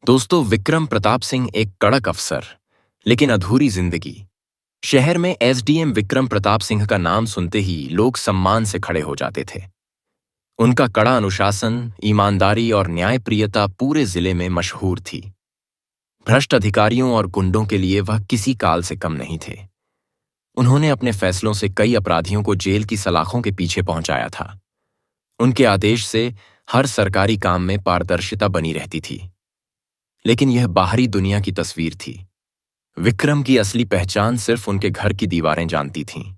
दोस्तों, विक्रम प्रताप सिंह एक कड़क अफसर, लेकिन अधूरी जिंदगी। शहर में एसडीएम विक्रम प्रताप सिंह का नाम सुनते ही लोग सम्मान से खड़े हो जाते थे। उनका कड़ा अनुशासन, ईमानदारी और न्यायप्रियता पूरे जिले में मशहूर थी। भ्रष्ट अधिकारियों और गुंडों के लिए वह किसी काल से कम नहीं थे। उन्होंने अपने फैसलों से कई अपराधियों को जेल की सलाखों के पीछे पहुंचाया था। उनके आदेश से हर सरकारी काम में पारदर्शिता बनी रहती थी। लेकिन यह बाहरी दुनिया की तस्वीर थी। विक्रम की असली पहचान सिर्फ उनके घर की दीवारें जानती थीं।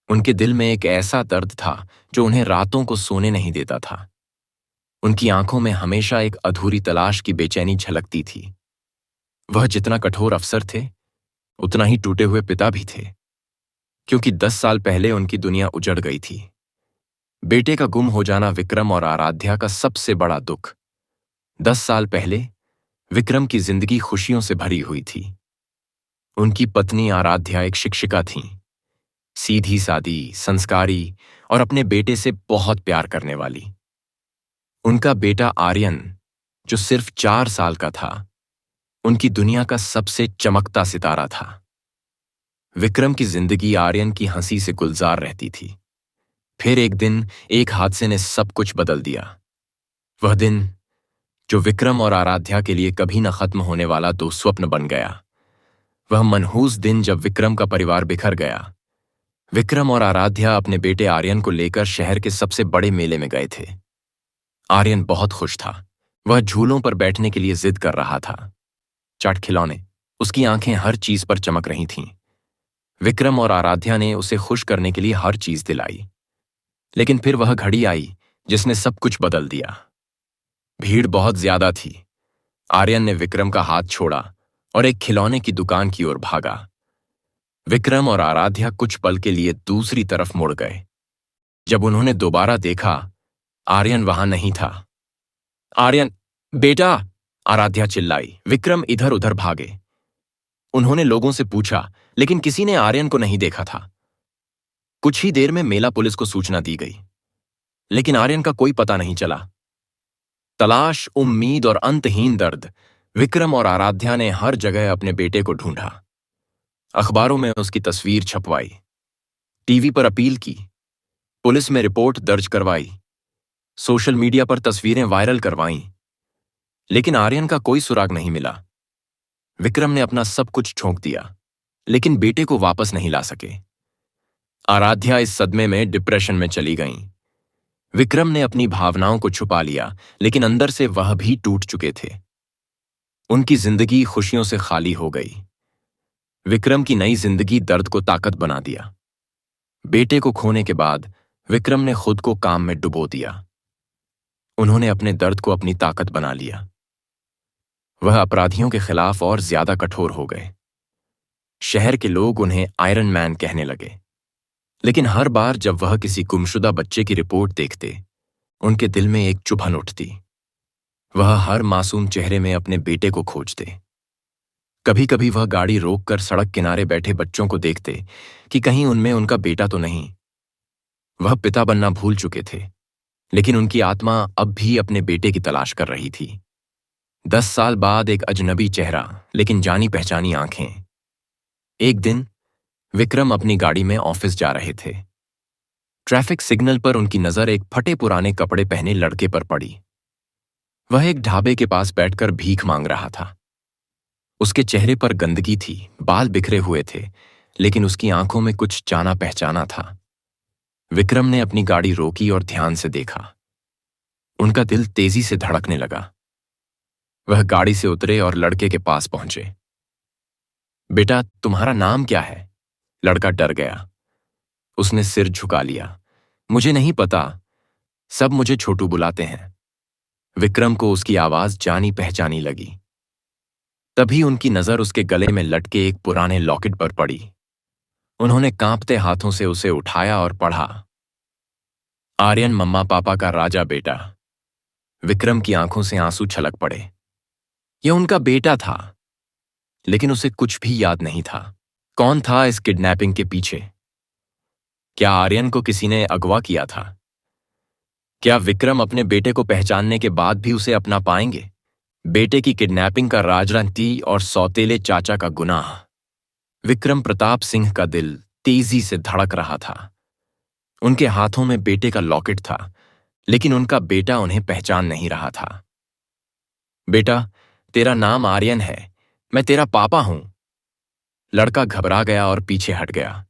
उनके दिल में एक ऐसा दर्द था जो उन्हें रातों को सोने नहीं देता था। उनकी आंखों में हमेशा एक अधूरी तलाश की बेचैनी झलकती थी। वह जितना कठोर अफसर थे, उतना ही टूटे हुए पिता भी थे, क्योंकि 10 साल पहले उनकी दुनिया उजड़ गई थी। बेटे का गुम हो जाना विक्रम और आराध्या का सबसे बड़ा दुख। 10 साल पहले विक्रम की जिंदगी खुशियों से भरी हुई थी। उनकी पत्नी आराध्या एक शिक्षिका थीं, सीधी सादी, संस्कारी और अपने बेटे से बहुत प्यार करने वाली। उनका बेटा आर्यन, जो सिर्फ 4 साल का था, उनकी दुनिया का सबसे चमकता सितारा था। विक्रम की जिंदगी आर्यन की हंसी से गुलजार रहती थी। फिर एक दिन एक हादसे ने सब कुछ बदल दिया। वह दिन जो विक्रम और आराध्या के लिए कभी न खत्म होने वाला दुःस्वप्न बन गया। वह मनहूस दिन जब विक्रम का परिवार बिखर गया। विक्रम और आराध्या अपने बेटे आर्यन को लेकर शहर के सबसे बड़े मेले में गए थे। आर्यन बहुत खुश था। वह झूलों पर बैठने के लिए जिद कर रहा था। चाट खिलौने, उसकी आंखें हर चीज पर चमक रही थीं। विक्रम और आराध्या ने उसे खुश करने के लिए हर चीज दिलाई। लेकिन फिर वह घड़ी आई जिसने सब कुछ बदल दिया। भीड़ बहुत ज्यादा थी। आर्यन ने विक्रम का हाथ छोड़ा और एक खिलौने की दुकान की ओर भागा। विक्रम और आराध्या कुछ पल के लिए दूसरी तरफ मुड़ गए। जब उन्होंने दोबारा देखा, आर्यन वहां नहीं था। आर्यन, बेटा! आराध्या चिल्लाई। विक्रम इधर उधर भागे। उन्होंने लोगों से पूछा, लेकिन किसी ने आर्यन को नहीं देखा था। कुछ ही देर में मेला पुलिस को सूचना दी गई, लेकिन आर्यन का कोई पता नहीं चला। तलाश, उम्मीद और अंतहीन दर्द। विक्रम और आराध्या ने हर जगह अपने बेटे को ढूंढा। अखबारों में उसकी तस्वीर छपवाई, टीवी पर अपील की, पुलिस में रिपोर्ट दर्ज करवाई, सोशल मीडिया पर तस्वीरें वायरल करवाईं, लेकिन आर्यन का कोई सुराग नहीं मिला। विक्रम ने अपना सब कुछ झोंक दिया, लेकिन बेटे को वापस नहीं ला सके। आराध्या इस सदमे में डिप्रेशन में चली गईं। विक्रम ने अपनी भावनाओं को छुपा लिया, लेकिन अंदर से वह भी टूट चुके थे। उनकी जिंदगी खुशियों से खाली हो गई। विक्रम की नई जिंदगी दर्द को ताकत बना दिया। बेटे को खोने के बाद विक्रम ने खुद को काम में डुबो दिया। उन्होंने अपने दर्द को अपनी ताकत बना लिया। वह अपराधियों के खिलाफ और ज्यादा कठोर हो गए। शहर के लोग उन्हें आयरन मैन कहने लगे। लेकिन हर बार जब वह किसी गुमशुदा बच्चे की रिपोर्ट देखते, उनके दिल में एक चुभन उठती। वह हर मासूम चेहरे में अपने बेटे को खोजते। कभी कभी वह गाड़ी रोककर सड़क किनारे बैठे बच्चों को देखते कि कहीं उनमें उनका बेटा तो नहीं। वह पिता बनना भूल चुके थे, लेकिन उनकी आत्मा अब भी अपने बेटे की तलाश कर रही थी। 10 साल बाद एक अजनबी चेहरा, लेकिन जानी पहचानी आंखें। एक दिन विक्रम अपनी गाड़ी में ऑफिस जा रहे थे। ट्रैफिक सिग्नल पर उनकी नजर एक फटे पुराने कपड़े पहने लड़के पर पड़ी। वह एक ढाबे के पास बैठकर भीख मांग रहा था। उसके चेहरे पर गंदगी थी, बाल बिखरे हुए थे, लेकिन उसकी आंखों में कुछ जाना पहचाना था। विक्रम ने अपनी गाड़ी रोकी और ध्यान से देखा। उनका दिल तेजी से धड़कने लगा। वह गाड़ी से उतरे और लड़के के पास पहुंचे। बेटा, तुम्हारा नाम क्या है? लड़का डर गया। उसने सिर झुका लिया। मुझे नहीं पता, सब मुझे छोटू बुलाते हैं। विक्रम को उसकी आवाज जानी पहचानी लगी। तभी उनकी नजर उसके गले में लटके एक पुराने लॉकेट पर पड़ी। उन्होंने कांपते हाथों से उसे उठाया और पढ़ा, आर्यन मम्मा पापा का राजा बेटा। विक्रम की आंखों से आंसू छलक पड़े। यह उनका बेटा था, लेकिन उसे कुछ भी याद नहीं था। कौन था इस किडनैपिंग के पीछे? क्या आर्यन को किसी ने अगवा किया था? क्या विक्रम अपने बेटे को पहचानने के बाद भी उसे अपना पाएंगे? बेटे की किडनैपिंग का राजनीति और सौतेले चाचा का गुनाह। विक्रम प्रताप सिंह का दिल तेजी से धड़क रहा था। उनके हाथों में बेटे का लॉकेट था, लेकिन उनका बेटा उन्हें पहचान नहीं रहा था। बेटा, तेरा नाम आर्यन है, मैं तेरा पापा हूं। लड़का घबरा गया और पीछे हट गया।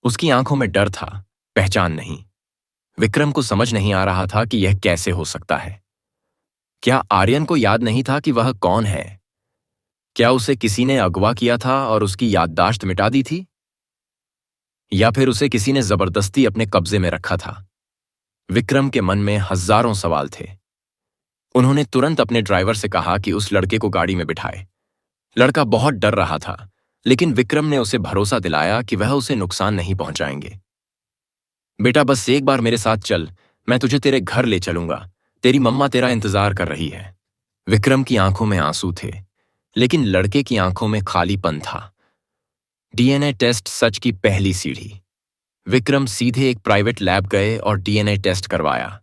उसकी आंखों में डर था, पहचान नहीं। विक्रम को समझ नहीं आ रहा था कि यह कैसे हो सकता है। क्या आर्यन को याद नहीं था कि वह कौन है? क्या उसे किसी ने अगवा किया था और उसकी याददाश्त मिटा दी थी? या फिर उसे किसी ने जबरदस्ती अपने कब्जे में रखा था? विक्रम के मन में हजारों सवाल थे। उन्होंने तुरंत अपने ड्राइवर से कहा कि उस लड़के को गाड़ी में बिठाए। लड़का बहुत डर रहा था, लेकिन विक्रम ने उसे भरोसा दिलाया कि वह उसे नुकसान नहीं पहुंचाएंगे। बेटा, बस एक बार मेरे साथ चल, मैं तुझे तेरे घर ले चलूंगा। तेरी मम्मा तेरा इंतजार कर रही है। विक्रम की आंखों में आंसू थे, लेकिन लड़के की आंखों में खालीपन था। डीएनए टेस्ट सच की पहली सीढ़ी। विक्रम सीधे एक प्राइवेट लैब गए और डीएनए टेस्ट करवाया।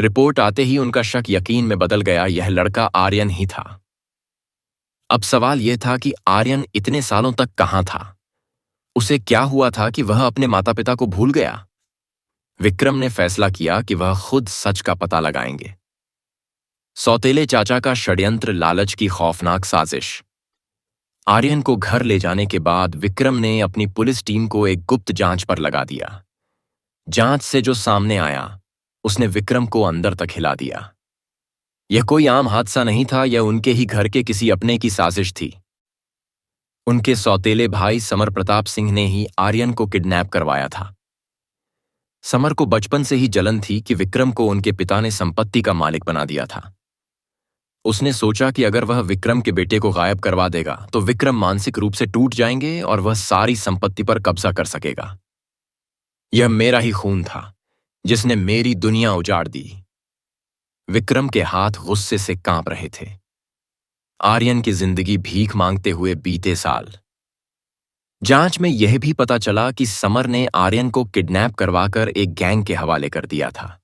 रिपोर्ट आते ही उनका शक यकीन में बदल गया, यह लड़का आर्यन ही था। अब सवाल यह था कि आर्यन इतने सालों तक कहां था? उसे क्या हुआ था कि वह अपने माता पिता को भूल गया? विक्रम ने फैसला किया कि वह खुद सच का पता लगाएंगे। सौतेले चाचा का षड्यंत्र, लालच की खौफनाक साजिश। आर्यन को घर ले जाने के बाद विक्रम ने अपनी पुलिस टीम को एक गुप्त जांच पर लगा दिया। जांच से जो सामने आया, उसने विक्रम को अंदर तक हिला दिया। यह कोई आम हादसा नहीं था, यह उनके ही घर के किसी अपने की साजिश थी। उनके सौतेले भाई समर प्रताप सिंह ने ही आर्यन को किडनैप करवाया था। समर को बचपन से ही जलन थी कि विक्रम को उनके पिता ने संपत्ति का मालिक बना दिया था। उसने सोचा कि अगर वह विक्रम के बेटे को गायब करवा देगा तो विक्रम मानसिक रूप से टूट जाएंगे और वह सारी संपत्ति पर कब्जा कर सकेगा। यह मेरा ही खून था जिसने मेरी दुनिया उजाड़ दी। विक्रम के हाथ गुस्से से कांप रहे थे। आर्यन की जिंदगी भीख मांगते हुए बीते साल। जांच में यह भी पता चला कि समर ने आर्यन को किडनैप करवाकर एक गैंग के हवाले कर दिया था।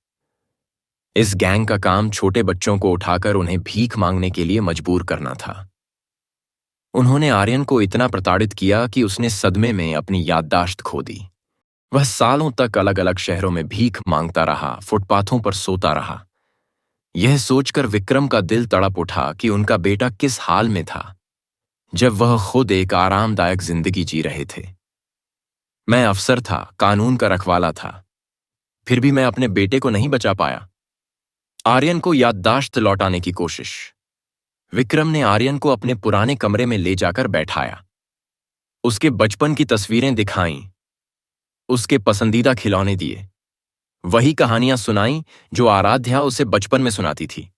इस गैंग का काम छोटे बच्चों को उठाकर उन्हें भीख मांगने के लिए मजबूर करना था। उन्होंने आर्यन को इतना प्रताड़ित किया कि उसने सदमे में अपनी याददाश्त खो दी। वह सालों तक अलग अलग शहरों में भीख मांगता रहा, फुटपाथों पर सोता रहा। यह सोचकर विक्रम का दिल तड़प उठा कि उनका बेटा किस हाल में था जब वह खुद एक आरामदायक जिंदगी जी रहे थे। मैं अफसर था, कानून का रखवाला था, फिर भी मैं अपने बेटे को नहीं बचा पाया। आर्यन को याददाश्त लौटाने की कोशिश। विक्रम ने आर्यन को अपने पुराने कमरे में ले जाकर बैठाया। उसके बचपन की तस्वीरें दिखाईं, उसके पसंदीदा खिलौने दिए, वही कहानियां सुनाई जो आराध्या उसे बचपन में सुनाती थी।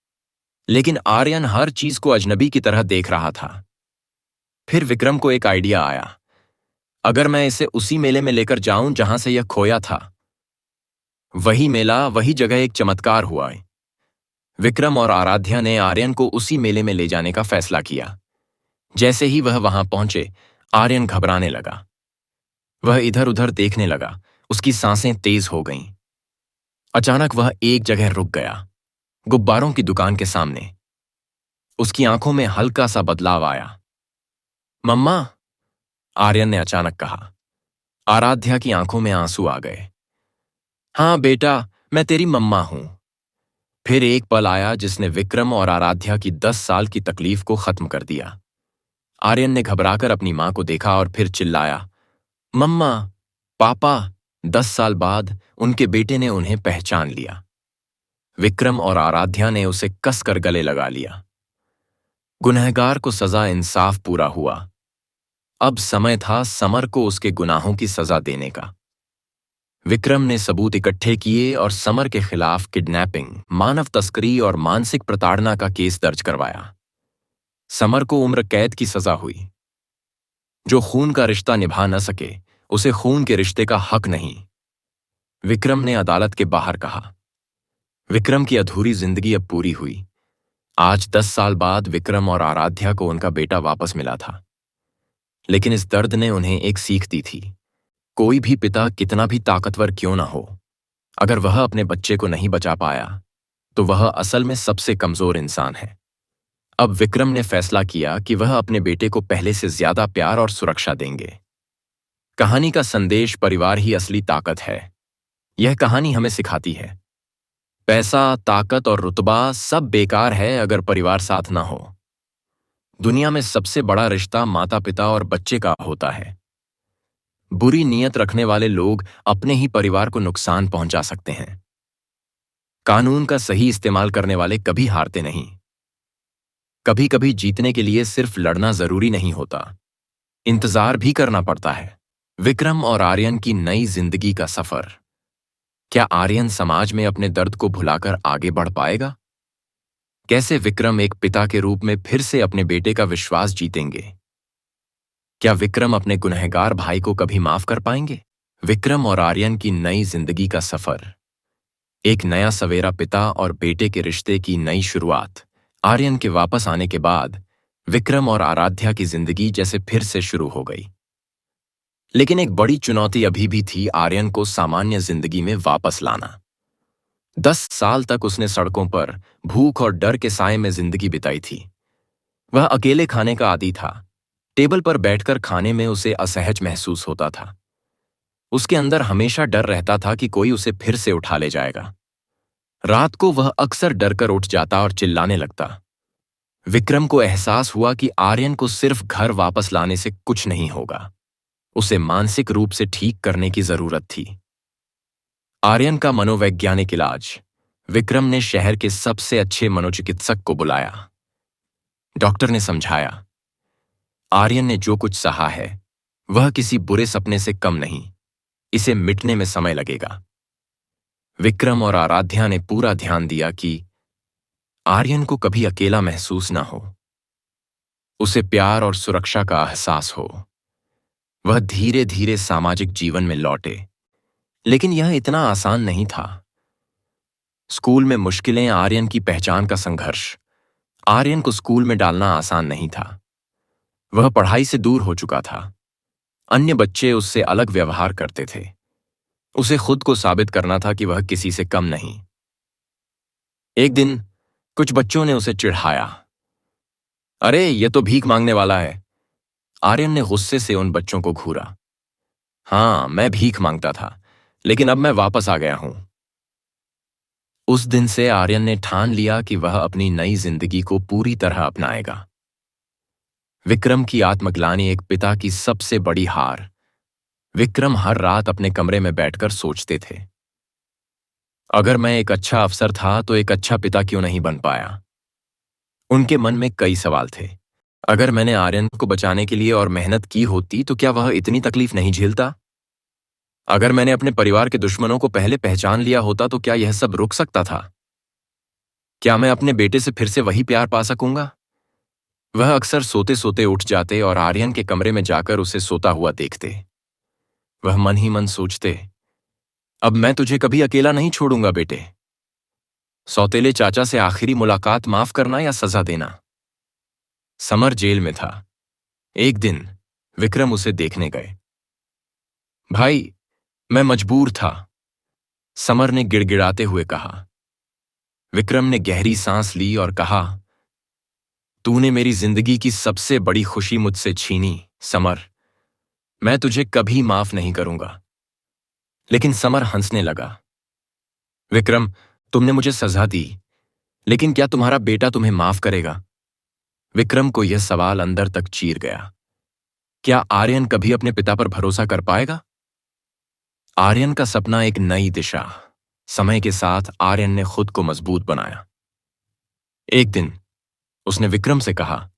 लेकिन आर्यन हर चीज को अजनबी की तरह देख रहा था। फिर विक्रम को एक आइडिया आया, अगर मैं इसे उसी मेले में लेकर जाऊं जहां से यह खोया था। वही मेला, वही जगह, एक चमत्कार हुआ। विक्रम और आराध्या ने आर्यन को उसी मेले में ले जाने का फैसला किया। जैसे ही वह वहां पहुंचे, आर्यन घबराने लगा। वह इधर उधर देखने लगा, उसकी सांसें तेज हो गईं। अचानक वह एक जगह रुक गया, गुब्बारों की दुकान के सामने। उसकी आंखों में हल्का सा बदलाव आया। मम्मा, आर्यन ने अचानक कहा। आराध्या की आंखों में आंसू आ गए। हाँ बेटा, मैं तेरी मम्मा हूं। फिर एक पल आया जिसने विक्रम और आराध्या की 10 साल की तकलीफ को खत्म कर दिया। आर्यन ने घबराकर अपनी मां को देखा और फिर चिल्लाया, मम्मा, पापा। 10 साल बाद उनके बेटे ने उन्हें पहचान लिया। विक्रम और आराध्या ने उसे कसकर गले लगा लिया। गुनहगार को सजा, इंसाफ पूरा हुआ। अब समय था समर को उसके गुनाहों की सजा देने का। विक्रम ने सबूत इकट्ठे किए और समर के खिलाफ किडनैपिंग, मानव तस्करी और मानसिक प्रताड़ना का केस दर्ज करवाया। समर को उम्र कैद की सजा हुई। जो खून का रिश्ता निभा न सके, उसे खून के रिश्ते का हक नहीं, विक्रम ने अदालत के बाहर कहा। विक्रम की अधूरी जिंदगी अब पूरी हुई। आज 10 साल बाद विक्रम और आराध्या को उनका बेटा वापस मिला था। लेकिन इस दर्द ने उन्हें एक सीख दी थी, कोई भी पिता कितना भी ताकतवर क्यों ना हो, अगर वह अपने बच्चे को नहीं बचा पाया तो वह असल में सबसे कमजोर इंसान है। अब विक्रम ने फैसला किया कि वह अपने बेटे को पहले से ज्यादा प्यार और सुरक्षा देंगे। कहानी का संदेश परिवार ही असली ताकत है। यह कहानी हमें सिखाती है, पैसा, ताकत और रुतबा सब बेकार है अगर परिवार साथ ना हो। दुनिया में सबसे बड़ा रिश्ता माता पिता और बच्चे का होता है। बुरी नीयत रखने वाले लोग अपने ही परिवार को नुकसान पहुंचा सकते हैं। कानून का सही इस्तेमाल करने वाले कभी हारते नहीं। कभी कभी जीतने के लिए सिर्फ लड़ना जरूरी नहीं होता, इंतजार भी करना पड़ता है। विक्रम और आर्यन की नई जिंदगी का सफर। क्या आर्यन समाज में अपने दर्द को भुलाकर आगे बढ़ पाएगा? कैसे विक्रम एक पिता के रूप में फिर से अपने बेटे का विश्वास जीतेंगे? क्या विक्रम अपने गुनहगार भाई को कभी माफ कर पाएंगे? विक्रम और आर्यन की नई जिंदगी का सफर। एक नया सवेरा, पिता और बेटे के रिश्ते की नई शुरुआत। आर्यन के वापस आने के बाद विक्रम और आराध्या की जिंदगी जैसे फिर से शुरू हो गई। लेकिन एक बड़ी चुनौती अभी भी थी आर्यन को सामान्य जिंदगी में वापस लाना। 10 साल तक उसने सड़कों पर भूख और डर के साए में जिंदगी बिताई थी। वह अकेले खाने का आदी था। टेबल पर बैठकर खाने में उसे असहज महसूस होता था। उसके अंदर हमेशा डर रहता था कि कोई उसे फिर से उठा ले जाएगा। रात को वह अक्सर डरकर उठ जाता और चिल्लाने लगता। विक्रम को एहसास हुआ कि आर्यन को सिर्फ घर वापस लाने से कुछ नहीं होगा, उसे मानसिक रूप से ठीक करने की जरूरत थी। आर्यन का मनोवैज्ञानिक इलाज। विक्रम ने शहर के सबसे अच्छे मनोचिकित्सक को बुलाया। डॉक्टर ने समझाया, आर्यन ने जो कुछ सहा है वह किसी बुरे सपने से कम नहीं, इसे मिटने में समय लगेगा। विक्रम और आराध्या ने पूरा ध्यान दिया कि आर्यन को कभी अकेला महसूस ना हो, उसे प्यार और सुरक्षा का एहसास हो। वह धीरे धीरे सामाजिक जीवन में लौटे। लेकिन यह इतना आसान नहीं था। स्कूल में मुश्किलें, आर्यन की पहचान का संघर्ष। आर्यन को स्कूल में डालना आसान नहीं था। वह पढ़ाई से दूर हो चुका था। अन्य बच्चे उससे अलग व्यवहार करते थे। उसे खुद को साबित करना था कि वह किसी से कम नहीं। एक दिन कुछ बच्चों ने उसे चिढ़ाया। अरे, ये तो भीख मांगने वाला है। आर्यन ने गुस्से से उन बच्चों को घूरा। हाँ, मैं भीख मांगता था, लेकिन अब मैं वापस आ गया हूं। उस दिन से आर्यन ने ठान लिया कि वह अपनी नई जिंदगी को पूरी तरह अपनाएगा। विक्रम की आत्मग्लानि एक पिता की सबसे बड़ी हार। विक्रम हर रात अपने कमरे में बैठकर सोचते थे, अगर मैं एक अच्छा अफसर था तो एक अच्छा पिता क्यों नहीं बन पाया। उनके मन में कई सवाल थे। अगर मैंने आर्यन को बचाने के लिए और मेहनत की होती तो क्या वह इतनी तकलीफ नहीं झेलता? अगर मैंने अपने परिवार के दुश्मनों को पहले पहचान लिया होता तो क्या यह सब रुक सकता था? क्या मैं अपने बेटे से फिर से वही प्यार पा सकूंगा? वह अक्सर सोते सोते उठ जाते और आर्यन के कमरे में जाकर उसे सोता हुआ देखते। वह मन ही मन सोचते, अब मैं तुझे कभी अकेला नहीं छोड़ूंगा बेटे। सौतेले चाचा से आखिरी मुलाकात माफ करना या सजा देना। समर जेल में था। एक दिन विक्रम उसे देखने गए। भाई, मैं मजबूर था, समर ने गिड़गिड़ाते हुए कहा। विक्रम ने गहरी सांस ली और कहा, तूने मेरी जिंदगी की सबसे बड़ी खुशी मुझसे छीनी समर। मैं तुझे कभी माफ नहीं करूंगा। लेकिन समर हंसने लगा। विक्रम, तुमने मुझे सजा दी, लेकिन क्या तुम्हारा बेटा तुम्हें माफ करेगा? विक्रम को यह सवाल अंदर तक चीर गया। क्या आर्यन कभी अपने पिता पर भरोसा कर पाएगा? आर्यन का सपना एक नई दिशा। समय के साथ आर्यन ने खुद को मजबूत बनाया। एक दिन उसने विक्रम से कहा,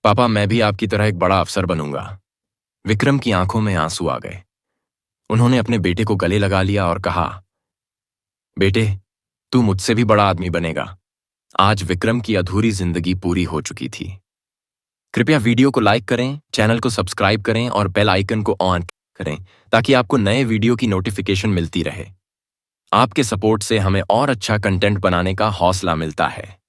पापा, मैं भी आपकी तरह एक बड़ा अफसर बनूंगा। विक्रम की आंखों में आंसू आ गए। उन्होंने अपने बेटे को गले लगा लिया और कहा, बेटे, तू मुझसे भी बड़ा आदमी बनेगा। आज विक्रम की अधूरी जिंदगी पूरी हो चुकी थी। कृपया वीडियो को लाइक करें, चैनल को सब्सक्राइब करें और बेल आइकन को ऑन करें ताकि आपको नए वीडियो की नोटिफिकेशन मिलती रहे। आपके सपोर्ट से हमें और अच्छा कंटेंट बनाने का हौसला मिलता है।